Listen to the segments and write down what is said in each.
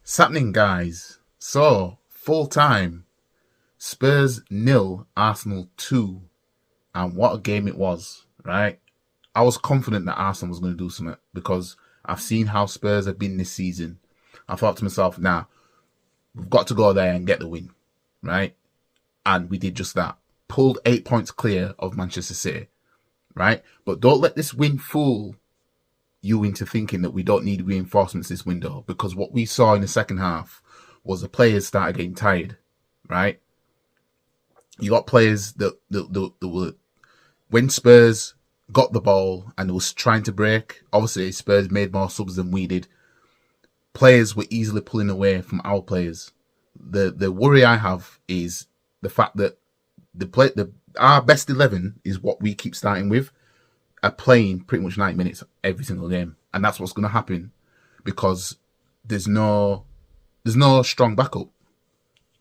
It's happening, guys. So, full time. Spurs nil, Arsenal 2. And what a game it was, right? I was confident that Arsenal was going to do something because I've seen how Spurs have been this season. I thought to myself, nah, we've got to go there and get the win, right? And we did just that. Pulled 8 points clear of Manchester City, right? But don't let this win fool you into thinking that we don't need reinforcements this window, because what we saw in the second half was the players started getting tired, right? You got players that were, when Spurs got the ball and was trying to break, obviously Spurs made more subs than we did. Players were easily pulling away from our players. The worry I have is the fact that our best 11 is what we keep starting with, are playing pretty much 90 minutes every single game. And that's what's going to happen because there's no strong backup.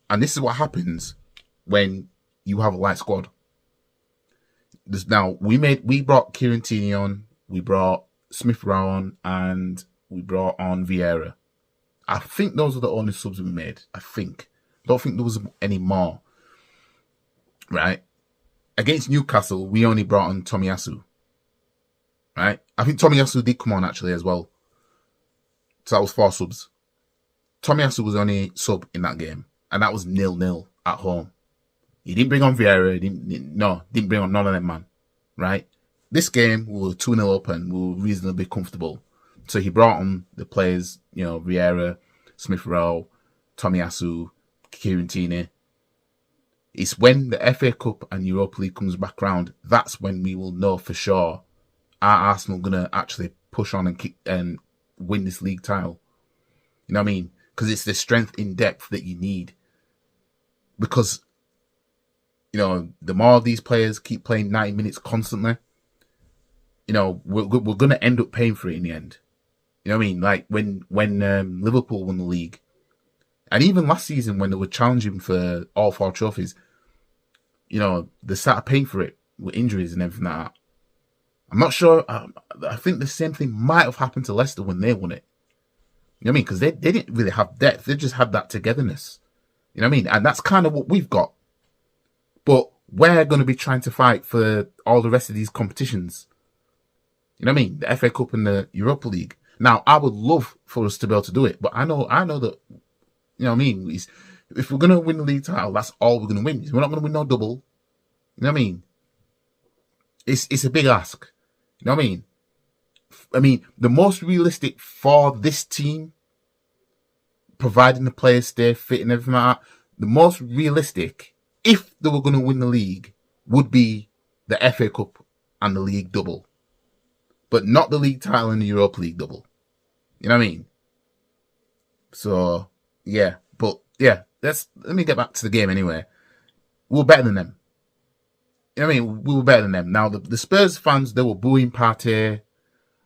And this is what happens when you have a light squad. Now, we brought Kieran Tierney on, we brought Smith Rowe on, and we brought on Vieira. I think those are the only subs we made. I don't think there was any more. Right? Against Newcastle, we only brought on Tomiyasu. Right? I think Tomiyasu did come on actually as well. So that was 4 subs. Tomiyasu was only sub in that game. And that was 0-0 at home. He didn't bring on Vieira. Didn't bring on none of them, man. Right? This game, we were 2-0 open. We were reasonably comfortable. So he brought on the players, Vieira, Smith Rowe, Tomiyasu, Kieran Tierney. It's when the FA Cup and Europa League comes back round, that's when we will know for sure are Arsenal going to actually push on and win this league title. You know what I mean? Because it's the strength in depth that you need. Because, the more these players keep playing 90 minutes constantly, we're going to end up paying for it in the end. You know what I mean? Like when Liverpool won the league, and even last season when they were challenging for all 4 trophies, they started paying for it with injuries and everything like that. I'm not sure. I think the same thing might have happened to Leicester when they won it. You know what I mean? Because they didn't really have depth. They just had that togetherness. You know what I mean? And that's kind of what we've got. But we're going to be trying to fight for all the rest of these competitions. You know what I mean? The FA Cup and the Europa League. Now, I would love for us to be able to do it. But I know that, you know what I mean? If we're going to win the league title, that's all we're going to win. We're not going to win no double. You know what I mean? It's a big ask. You know what I mean? The most realistic for this team, providing the players stay fit and everything like that, the most realistic, if they were going to win the league, would be the FA Cup and the league double. But not the league title and the Europa League double. You know what I mean? So, yeah. But, yeah, let me get back to the game anyway. We were better than them. You know what I mean? We were better than them. Now, the Spurs fans, they were booing Partey.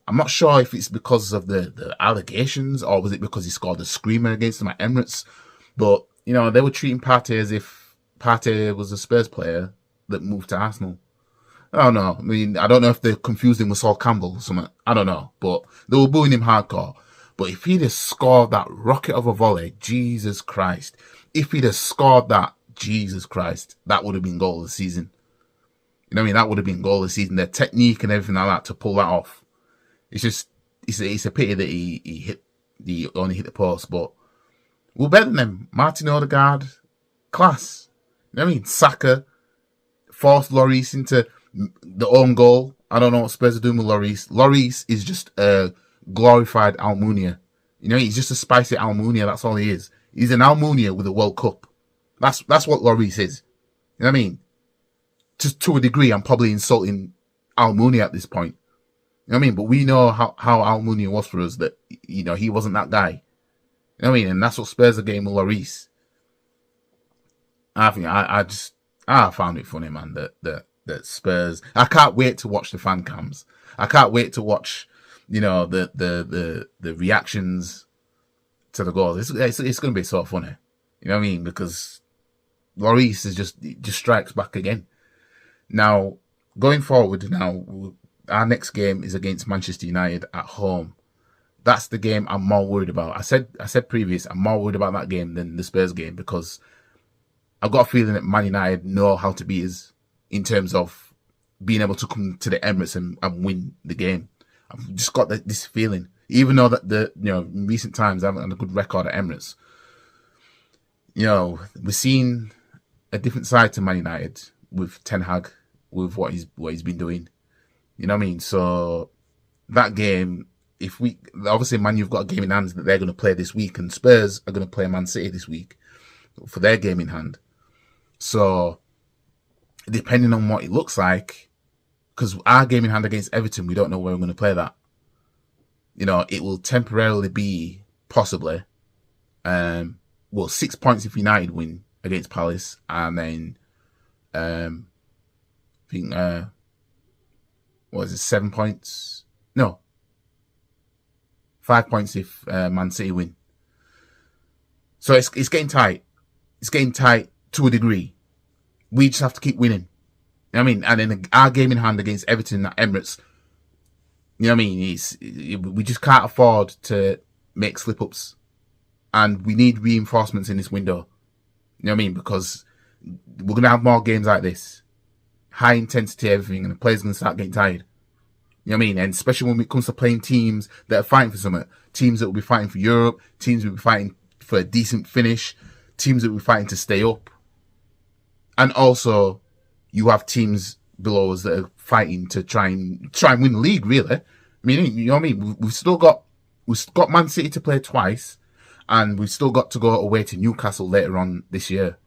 I'm not sure if it's because of the allegations or was it because he scored a screamer against them at Emirates. But, they were treating Partey as if Partey was a Spurs player that moved to Arsenal. I don't know. I mean, I don't know if they confused him with Sol Campbell or something. I don't know. But they were booing him hardcore. But if he'd have scored that rocket of a volley, Jesus Christ. If he'd have scored that, Jesus Christ, that would have been goal of the season. You know what I mean? That would have been goal of the season. Their technique and everything like that to pull that off. It's just, it's a pity that he only hit the post. But we're better than them. Martin Odegaard, class. You know what I mean? Saka forced Lloris into the own goal. I don't know what Spurs are doing with Lloris. Lloris is just a glorified Almunia. He's just a spicy Almunia. That's all he is. He's an Almunia with a World Cup. That's what Lloris is. You know what I mean? Just to a degree, I'm probably insulting Almunia at this point. You know what I mean? But we know how Almunia was for us, that, he wasn't that guy. You know what I mean? And that's what Spurs are getting with Lloris. I think I found it funny, man, that Spurs, I can't wait to watch the fan cams. I can't wait to watch, the reactions to the goals. It's going to be so funny. You know what I mean? Because Lloris is just strikes back again. Now, going forward, our next game is against Manchester United at home. That's the game I'm more worried about. I said previous, I'm more worried about that game than the Spurs game, because I've got a feeling that Man United know how to beat us in terms of being able to come to the Emirates and win the game. I've just got this feeling, even though that in recent times I haven't had a good record at Emirates. We're seeing a different side to Man United with Ten Hag, with what he's been doing. You know what I mean? So that game, if we obviously Man U've got a game in hand that they're going to play this week, and Spurs are going to play Man City this week for their game in hand. So depending on what it looks like, because our game in hand against Everton, we don't know where we're going to play that. It will temporarily be possibly 6 points if United win against Palace, and then I think 7 points? No, 5 points if Man City win. So it's getting tight. It's getting tight to a degree. We just have to keep winning. You know what I mean? And then our game in hand against Everton at Emirates, you know what I mean? We just can't afford to make slip-ups. And we need reinforcements in this window. You know what I mean? Because we're going to have more games like this. High intensity, everything, and the players are going to start getting tired. You know what I mean? And especially when it comes to playing teams that are fighting for something. Teams that will be fighting for Europe. Teams that will be fighting for a decent finish. Teams that will be fighting to stay up. And also, you have teams below us that are fighting to try and win the league, really. I mean, you know what I mean? We've got Man City to play twice, and we've still got to go away to Newcastle later on this year.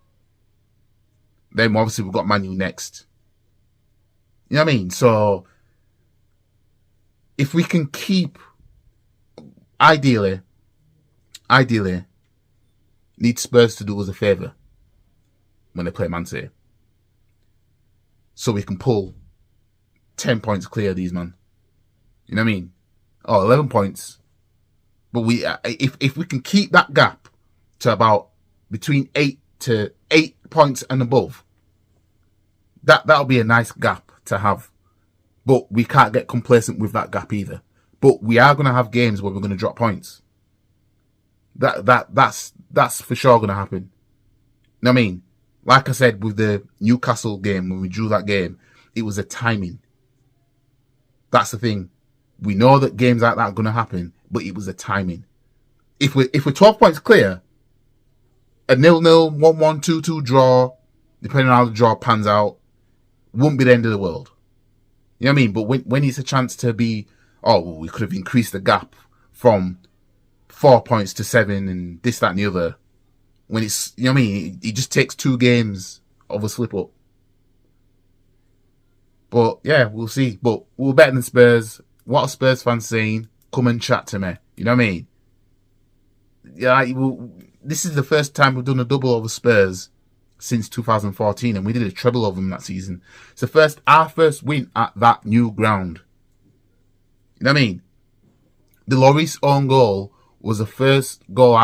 Then obviously we've got Man U next. You know what I mean? So if we can keep, ideally, need Spurs to do us a favour when they play Man City, so we can pull 10 points clear of these, man. You know what I mean? 11 points. But if we can keep that gap to about between 8 points and above, that'll be a nice gap to have. But we can't get complacent with that gap either. But we are going to have games where we're going to drop points. That's for sure going to happen. You know what I mean? Like I said, with the Newcastle game, when we drew that game, it was a timing. That's the thing. We know that games like that are going to happen, but it was a timing. If we're 12 points clear, a 0-0, 1-1, 2-2 draw, depending on how the draw pans out, won't be the end of the world. You know what I mean? But when it's a chance to be, we could have increased the gap from 4 points to 7 and this, that and the other. When it's, you know what I mean? It just takes 2 games of a slip up. But yeah, we'll see. But we're better than Spurs. What are Spurs fans saying? Come and chat to me. You know what I mean? Yeah, this is the first time we've done a double over Spurs since 2014, and we did a treble over them that season. It's our first win at that new ground. You know what I mean? The Lloris own goal was the first goal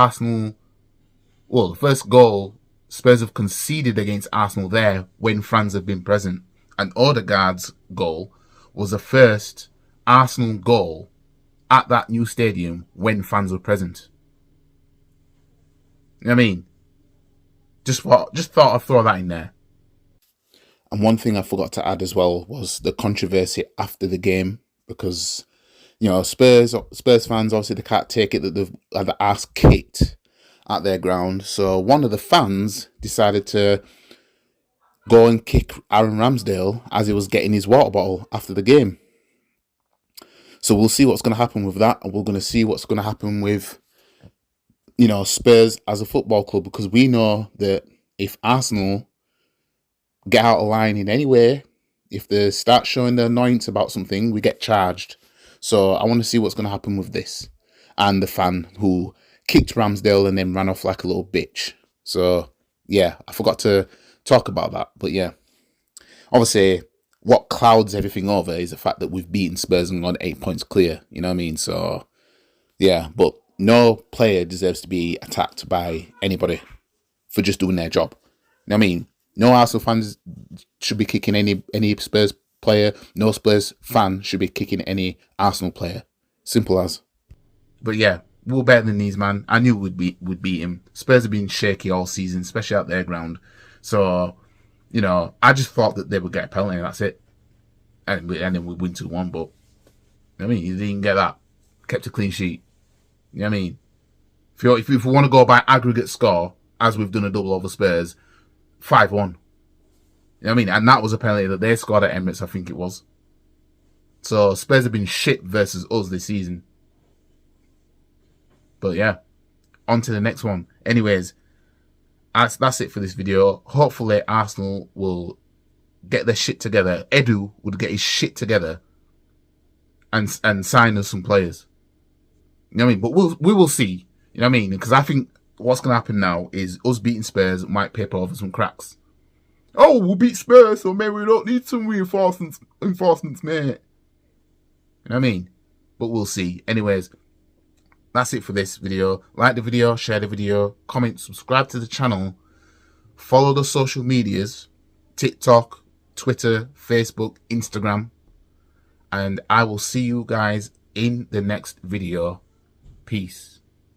the first goal Spurs have conceded against Arsenal there when fans have been present. And Odegaard's goal was the first Arsenal goal at that new stadium when fans were present. You know what I mean? Just thought I'd throw that in there. And one thing I forgot to add as well was the controversy after the game, because Spurs fans, obviously they can't take it that they've had their ass kicked at their ground. So one of the fans decided to go and kick Aaron Ramsdale as he was getting his water bottle after the game. So we'll see what's going to happen with that, and we're going to see what's going to happen with Spurs as a football club, because we know that if Arsenal get out of line in any way, if they start showing their annoyance about something, we get charged. So I want to see what's going to happen with this and the fan who kicked Ramsdale and then ran off like a little bitch. So yeah, I forgot to talk about that. But yeah, obviously what clouds everything over is the fact that we've beaten Spurs and gone 8 points clear. You know what I mean? So yeah, but no player deserves to be attacked by anybody for just doing their job. You know what I mean? No Arsenal fans should be kicking any Spurs player. No Spurs fan should be kicking any Arsenal player. Simple as. But yeah, we're better than these, man. I knew we'd beat him. Spurs have been shaky all season, especially out their ground. So, you know, I just thought that they would get a penalty, and that's it. And then we win 2-1, but, I mean, you didn't get that. Kept a clean sheet. You know what I mean? If you want to go by aggregate score, as we've done a double over Spurs, 5-1. You know what I mean? And that was a penalty that they scored at Emirates, I think it was. So, Spurs have been shit versus us this season. But yeah, on to the next one. Anyways, that's it for this video. Hopefully, Arsenal will get their shit together. Edu would get his shit together and sign us some players. You know what I mean? But we will see. You know what I mean? Because I think what's going to happen now is us beating Spurs might paper over some cracks. Oh, we'll beat Spurs, so maybe we don't need some reinforcements, mate. You know what I mean? But we'll see. Anyways, that's it for this video. Like the video, share the video, comment, subscribe to the channel, follow the social medias, TikTok, Twitter, Facebook, Instagram, and I will see you guys in the next video. Peace.